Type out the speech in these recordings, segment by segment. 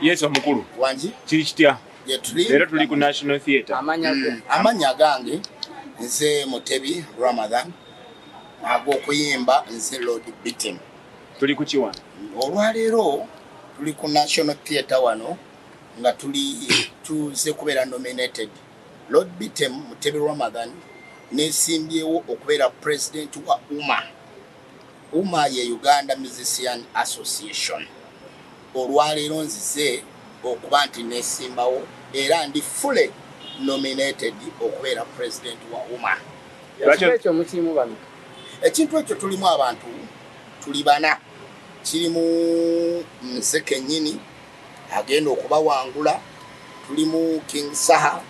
Yes, omukulu. Wanji? Kiri kitya? Leero tuli ku National Theatre. Amanya gange nze Mutebi Ramadan. Ag'okuyimba nze Lord Bitem. Tuli ku kiwa? Olwaleero tuli ku National Theatre wano nga tuze kubeera nominated. Lord Bitem Mutebi Ramadan nesimbyewo okubeera president wa UMA ye Uganda Musician Association. Olwaleero nzize okuba nti nesimbawo era ndi fully nominated okubeera president wa UMA. Ekyo mutimu bano. Ekintu ekyo tulimu abantu tuli bana. Kirimu nze kennyini agenda okubawangula. Tulimu King Saha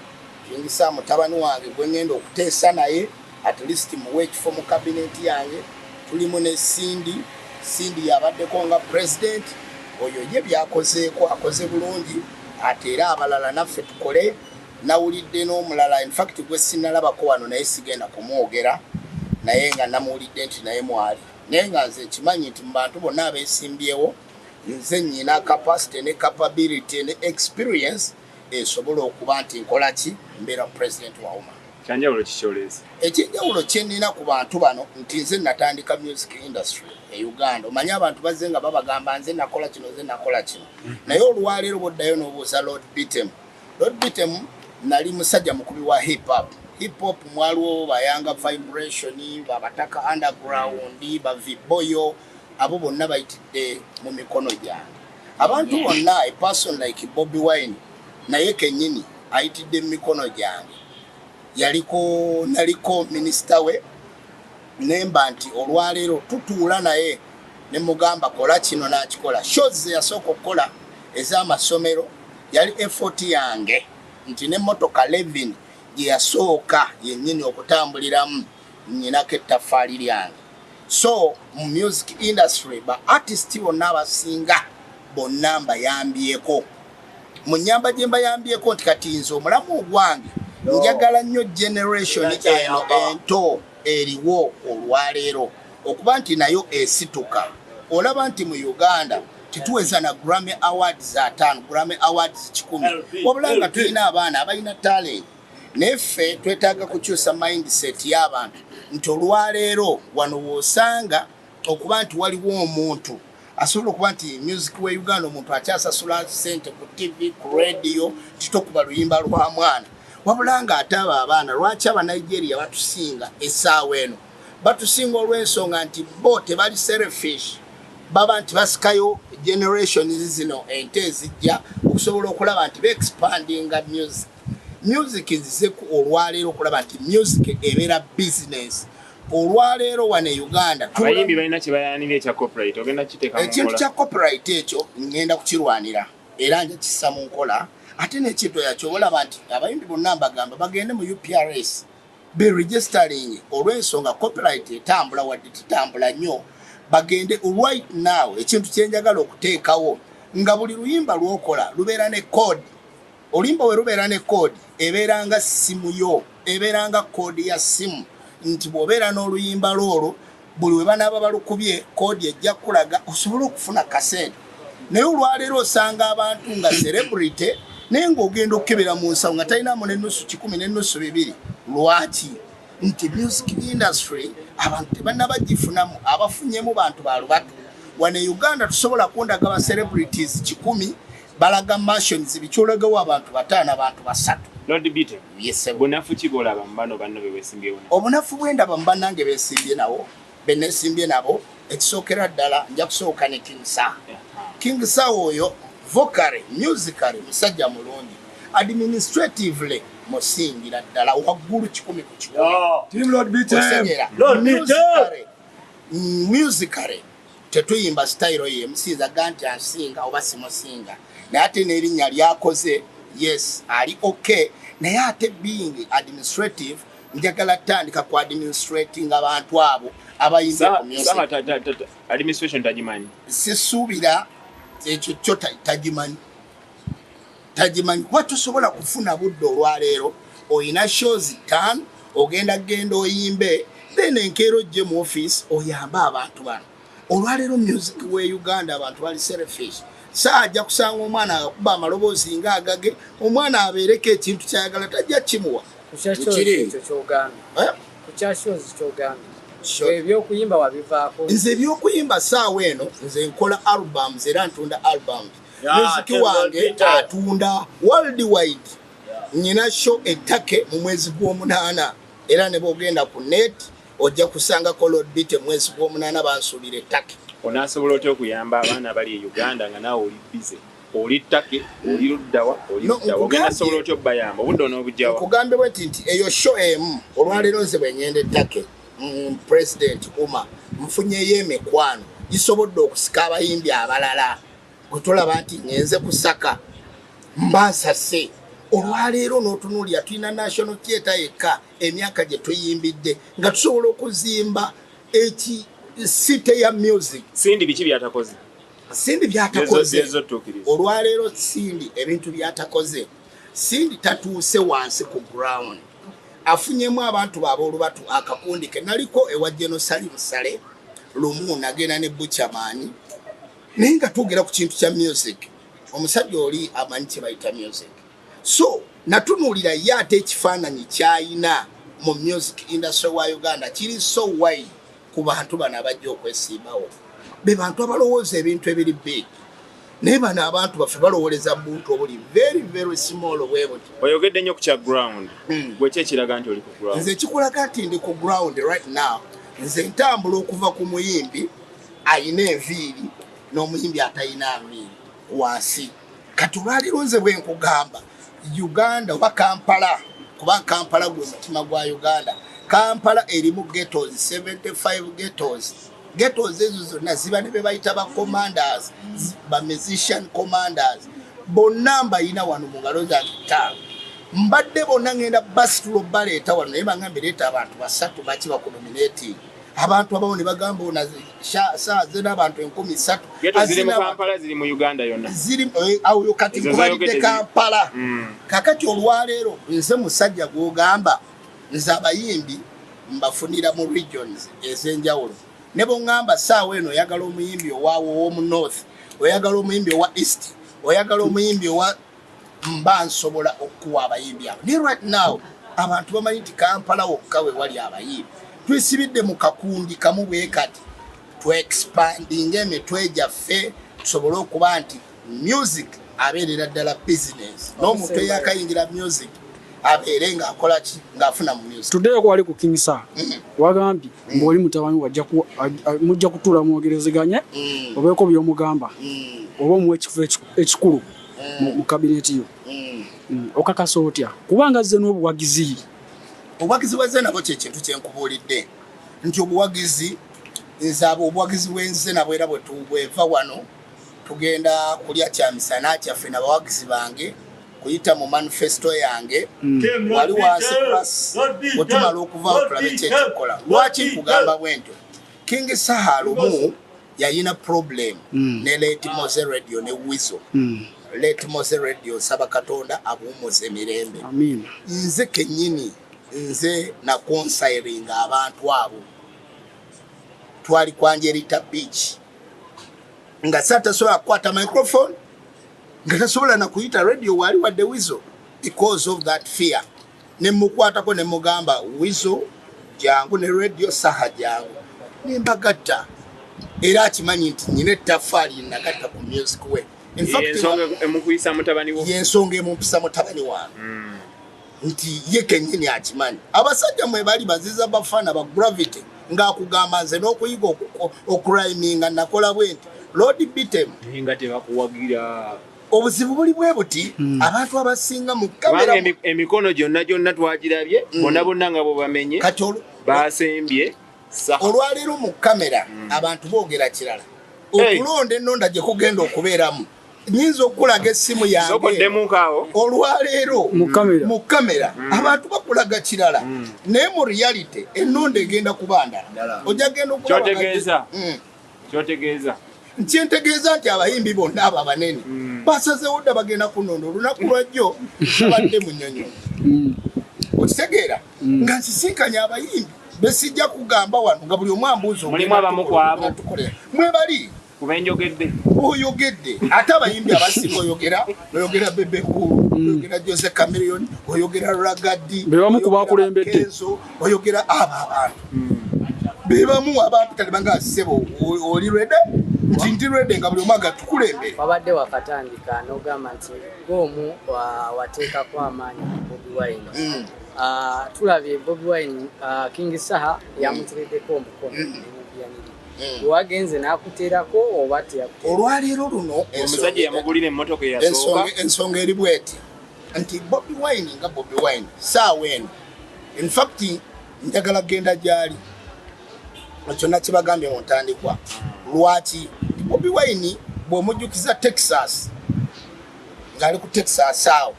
mutabani wange gwe ngenda okuteesa naye at least muwe ekifo mu cabinet yange. Tulimu ne Sindi yabaddeko nga president. Oyo ye byakozeeko akoze bulungi ate era abalala naffe tukole. Nawulidde n'omulala in fact gwe sinnalabako wano naye sigenda kumwogera naye nga namuwulidde nti naye mwali naye nga nze kimanyi nti mu bantu bonna abeesimbyewo nze nnyina capacity ne capability ne experience esobola okuba nti nkola ki mbeera president wa UMA. Kyanjawulo kikyolezi. Ekyenjawulo kye nnina ku bantu bano nti nze natandika music industry e Uganda. Omanyi abantu bazze nga babagamba nze nakola kino naye olwaleero boddayo n'obuuza Lord Bitem. Lord Bitem nali musajja mukubi wa hip hop mwaliwo bayanga vibration babataka underground baviboyo abo bonna bayitidde mu mikono gyange. Abantu bonna a person like Bobby Wine naye kennyini ayitidde mu mikono gyange. Naliko minisita we nemba nti olwaleero tutuula naye ne mugamba kola kino n'akikola. Shows yasooka okukola ez'amasomero yali effort yange nti n'emmotoka 11 gye yasooka yennyini okutambuliramu nnyinako ettaffaali lyange. So mu music industry ba artist bonna abasinga bonna mbayambyeko. Mu nnyamba gye mbayambyeko nti kati nze omulamu ogwange njagala nnyo generation eno ento eriwo olwaleero okuba nti nayo esituka. Olaba nti mu Uganda tituweza na Grammy Awards 5, Grammy Awards 10. Wabula nga tulina abaana abalina talent. Neffe twetaaga kukyusa mindset y'abantu nti olwaleero wano w'osanga okuba nti waliwo omuntu asobola okuba nti music we Uganda omuntu akyasasula ssente ku TV ku radio titokuba luyimba lwa mwana. Wabula nga ate abo abaana lwaki Abanigeria batusinga essaawa eno batusinga olw'ensonga nti bo tebali selfish. Baba nti basikayo generations zino ente ezijja okusobola okulaba nti be-expandinga music zize ku olwaleero okulaba nti music ebeera business. Olwaleero wane Uganda abayimbi balina kye bayanira ekya copyright ogenda kiteeka mu nkola. Ekintu kya copyright ekyo ngenda kukirwanira era nja kissa mu nkola. Ate n'ekintu yakyo olaba nti abayimbi bonna mbagamba bagende mu UPRS be registering olw'ensonga copyright etambula wadde tetambula nnyo. Bagende right now ekintu kyenjagala okuteekawo nga buli luyimba lwokola lubeera ne code. Oluyimba we lubeera ne code ebeeranga simu yo ebeeranga code ya simu nti bw'obeera n'oluyimba lwolwo buli we banaaba balukubye code ejja kulaga osobola okufuna kasente. Naye olwaleero osanga abantu nga celebrity naye ng'ogenda okukebera mu nsawo nga talinamu n'ennusu 10 n'ennusu 2. Lwaki? Nti music industry abantu tebannabagifunamu abafunyemu bantu balubatu. Wano Uganda tusobola kundaga ba celebrities 10 balaga mansions bikyolagawo abantu 5 abantu 3. Lord Bitem. Yes sir. Bunafu kibola bambano banno beesimbyewo. Obunafu bwendaba mbannange beesimbye nawo beneesimbye nabo ekisookera ddala nja kusooka ne King Saha. King Saha oyo vocally musically musajja mulungi administratively musingira ddala waggulu 10 ku 10. Team Lord Bitem. Lord Bitem. Musically tetuyimba style ye msiza ganti ansinga oba simusinga naye ate n'erinnya lyakoze yes ali okay naye ate being administrative njagala tandika ku administrating abantu abo abayimba ku music. Administration tagimanyi. Sisuubira ekyo kyo tagimanyi watusobola kufuna budde olwaleero oyina shows 5 ogenda oyimbe then enkeero gye mu office oyamba abantu bano olwaleero music we Uganda abantu bali selfish saajja kusanga omwana akuba amaloboozi nga agage omwana abeereko ekintu kyayagala tajja kimuwa ebyokuyimba wabivaako nze ebyokuyimba saawa eno nze nkola albums era ntunda albums muziki wange atunda worldwide nyina show ettake mu mwezi gw'omunaana era ne bogenda ku net ojja kusanga Lord Bitem mwezi gw'omunaana bansuubira ettake onaasobola otya okuyamba abaana bali e Uganda nga naawe oli bize oli ttake oli luddawa ogenda asobola otya okubayamba obudde onoobujjawa okugambibwa nti eyo show emu olwaleero nze bwe ngenda ettake President Uma mfunyeyo emikwano gisobodde okusika abayimbi abalala gwe tolaba nti ngenze kusaka mbansase olwaleero n'otunuulira tulina national theatre yekka emyaka gye tuyimbidde nga tusobola okuzimba site ya music. Sindi biki byatakoze? Sindi byatakoze. Olwaleero Sindi ebintu byatakoze. Sindi tatuuse wansi ku ground. Afunyemu abantu b'abolubatu akakundi ke naliko ewa Genosalim Sale lumu nagenda ne Buchamani. Naye nga tugera ku kintu kya music. Omusajja oli amanyi kye bayita music. So natunuulira ye ate ekifaananyi kyayina mu music industry wa Uganda kiri so wide ku bantu bano abajja okwesimbawo. Be bantu abalowooza ebintu ebiri big. Naye bano abantu baffe balowooleza buntu obuli very very small webuti. Oyogedde nnyo ku kya ground. Gwe ki ekiraga nti oli ku ground? Nze kikulaga nti ndi ku ground right now. Nze ntambula okuva ku muyimbi ayina enviiri n'omuyimbi atayina nviiri wansi. Kati olwaliro nze bwe nkugamba Uganda oba Kampala kuba Kampala gwe mutima gwa Uganda. Kampala erimu ghettos 75 ghettos. Ghettos ezo zonna ziba ne bayita ba commanders, ba musician commanders. Bonna mbayina wano mu ngalo za ttaano. Mbadde bonna ngenda basitulo baleeta wano naye bangambe leeta abantu basatu baki bakunominate. Abantu abawo ne bagamba ona saa zena abantu 13. Ghettos ziri mu Kampala ziri mu Uganda yonna. Ziri awo kati kubalidde Kampala. Kakati olwaleero nze musajja gw'ogamba nze abayimbi mbafunira mu regions ez'enjawulo. Nebo ngamba saawa eno oyagala omuyimbi owawo mu north, oyagala omuyimbi owa east, oyagala omuyimbi owa mba nsobola okuwa abayimbi abo. Ne right now abantu bamanyi nti Kampala wokka we wali abayimbi. Twisibidde mu kakundi kamu bwe kati to expanding emitwe gyaffe tusobole okuba nti music abeerera ddala business. N'omuntu eyakayingira music abeere nga akola ki ng'afuna mu music. Tuddeyo kwali ku King Saha. Wagambye ng'oli mutabani mujja kutuula mwogerezeganye obeeko by'omugamba oba omuwa ekifo ekikulu mu kabineti yo. Okakasa otya kubanga zze n'obuwagizi. Obuwagizi bwazze nabwo kyekintu kyenkubuulidde nti obuwagizi nzaaba obuwagizi bwenze nabwo era bwe tubweva wano tugenda kulya kyamisana kyaffe n'abawagizi bange kuyita mu manifesto yange wali wansi plus otumala okuvaawo tulabe kyekikola. Lwaki nkugamba bwentyo? King Saha lumu yayina problem ne Late Mose Radio ne Wizo. Late Mose Radio saba Katonda abuumuze emirembe. Nze kennyini nze na consiring abantu abo twali kwanjerita beach nga satasobola kukwata microphone nga tasobola na kuyita radio wali wadde Wizo because of that fear. Ne mukwatako ne mugamba Wizo jangu ne radio Saha jangu nembagatta era akimanyi nti nyina ettaffaali nagatta ku music we. In fact emukuyisa mutabani wo yensonga emumpisa mutabani wange nti ye kennyini akimanyi. Abasajja mwe bali baziza bafana ba gravity ng'akugamba nze n'okuyiga okuraiminga nakola bwenti Lord Bitem nga tebakuwagira. Obuzibu buli bwe buti abantu abasinga mu kamera emikono gyonna twagirabye bonna nga bo bamenye kati basembye Saha. Olwaleero mu kamera abantu boogera kirala. Okulonda ennonda gye kugenda okubeeramu nyinza okulaga essimu yange olwaleero mu kamera abantu bakulaga kirala naye mu reality ennonda egenda kubandala ojja genda kyotegeeza nkyentegeeza nti abayimbi bonna abo abanene basazeewo dda bagenda kunonda olunaku lwajjo babadde mu nnyonyo okitegeera nga nsisinkanya abayimbi besijja kugamba wano nga buli omwambuuzo mulimu abamu kwabo mwebali kubenjogedde oyogedde ate abayimbi abasinga oyogera Bebekulu oyogera Jose Chameleone oyogera Ragadi bebamu kubakulembedde oyogera abo abantu bebamu abantu talibanga sebo oli rede nti rede nga buli omwaga tukulembere wabadde wakatandika n'ogamba nti ng'omu wateekako amaanyi Bobi Wine tulabye Bobi Wine King Saha yamutereddeko omukono wagenze n'akuteerako oba teyakuteera olwaleero luno omusajja yamugulira emmotoka eyasooka ensonga eri bweti nti Bobi Wine nga Bobi Wine saawa eno in fact njagala genda gyali kyonna kibagambye mu ntandikwa lwaki Bobi Wine bw'omujjukiza Texas ng'ali ku Texas awo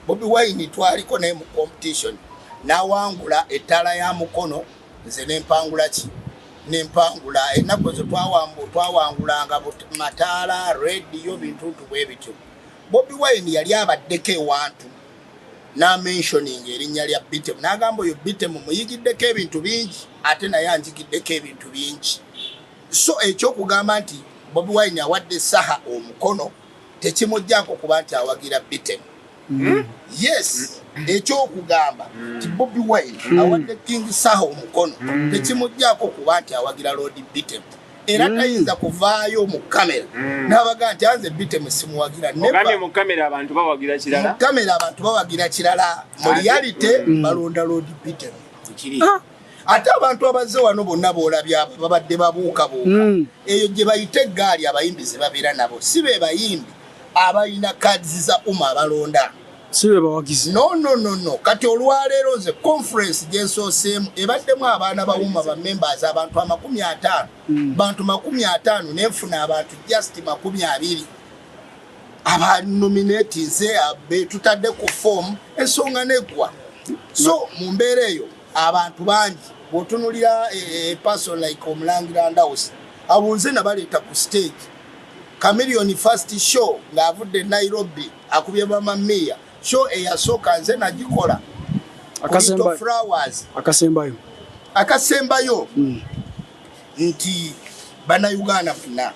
Bobi Wine twaliko naye mu competition n'awangula ettaala ya mukono nze nempangula ennaku ezo twawangulanga mataala rediyo bintuntu bwe bityo Bobi Wine yali abaddeko ewantu n'amentioning erinnya lya Bitem n'agamba oyo Bitem muyigiddeko ebintu bingi ate naye anjigiddeko ebintu bingi so ekyokugamba nti Bobi Wine awadde Saha omukono tekimujjaako kuba nti awagira Bitem yes ekyokugamba nti Bobi Wine awadde King Saha omukono tekimujjaako kuba nti awagira Lord Bitem era tayinza kuvaayo mu kamera n'abaga nti anze Bitem simuwagira ogambye mu kamera abantu bawagira kirala mu reality balonda Lord Bitem ate abantu abazze wano bonna boolabye abo babadde babuukabuuka eyo gye bayita eggaali abayimbi ze babeera nabo si be bayimbi abalina kaadi za abalonda sibe bawagizi no kati olwaleero nze conference gyensooseemu ebaddemu abaana bawuma ba members abantu 50 bantu 50 nenfuna abantu just 20 abanominatinze betutadde ku form ensonga neggwa so mu mbeera eyo abantu bangi bw'otunulira person like Omulangira Ndawusi abunze nabaleeta ku stage Chameleone first show ng'avudde Nairobi akubye bamamia show eyasooka nze nagikola akasembayo nti bannayuganda funa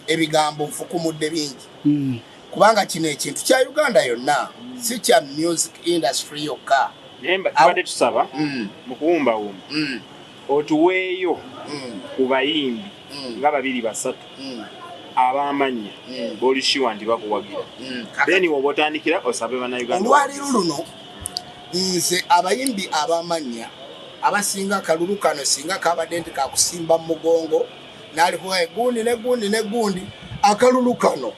ebigambo nfukumudde bingi kubanga kino ekintu kya Uganda yonna si kya music industry yokka tubadde tusaba mu kuwumbawumba otuweeyo ku bayimbi nga 2-3 abamanya bolishiwa nti bakuwagira then woba otandikira osabe bannayuganda olwaleero luno nze abayimbi abamanya abasinga akalulu kano singa kabadde nti kakusimba mu mugongo n'alikuwa egundi akalulu kano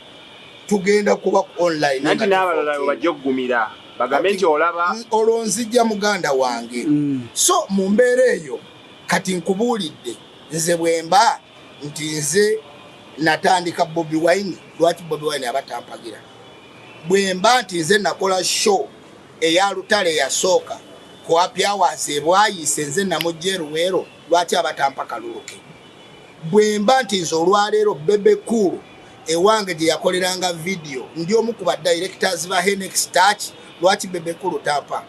tugenda kuba online nanti n'abalala bajja okugumira bagambe nti olaba olwonzijja muganda wange so mu mbeera eyo kati nkubuulidde nze bwemba nti nze natandika Bobi Wine lwaki Bobi Wine abatampagira bwemba nti nze nakola show eya lutale yasooka ku apyawaze bwayise nze namujje Luweero lwaki abatampa kaluluke bwemba nti nze olwaleero Bebekulu ewange gye yakoleranga video ndi omu ku directors ba Henex Touch lwaki Bebekulu tampa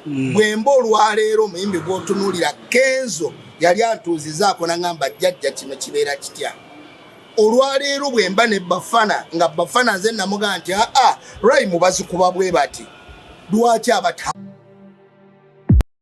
bwemba olwaleero muyimbi gw'otunuulira Kenzo yali antuuzizaako nangamba jjajja kino kibeera kitya olwaleero bwemba ne Bafana nga Bafana nze namugaa nti rhyme bazikuba bwe bati lwaki abata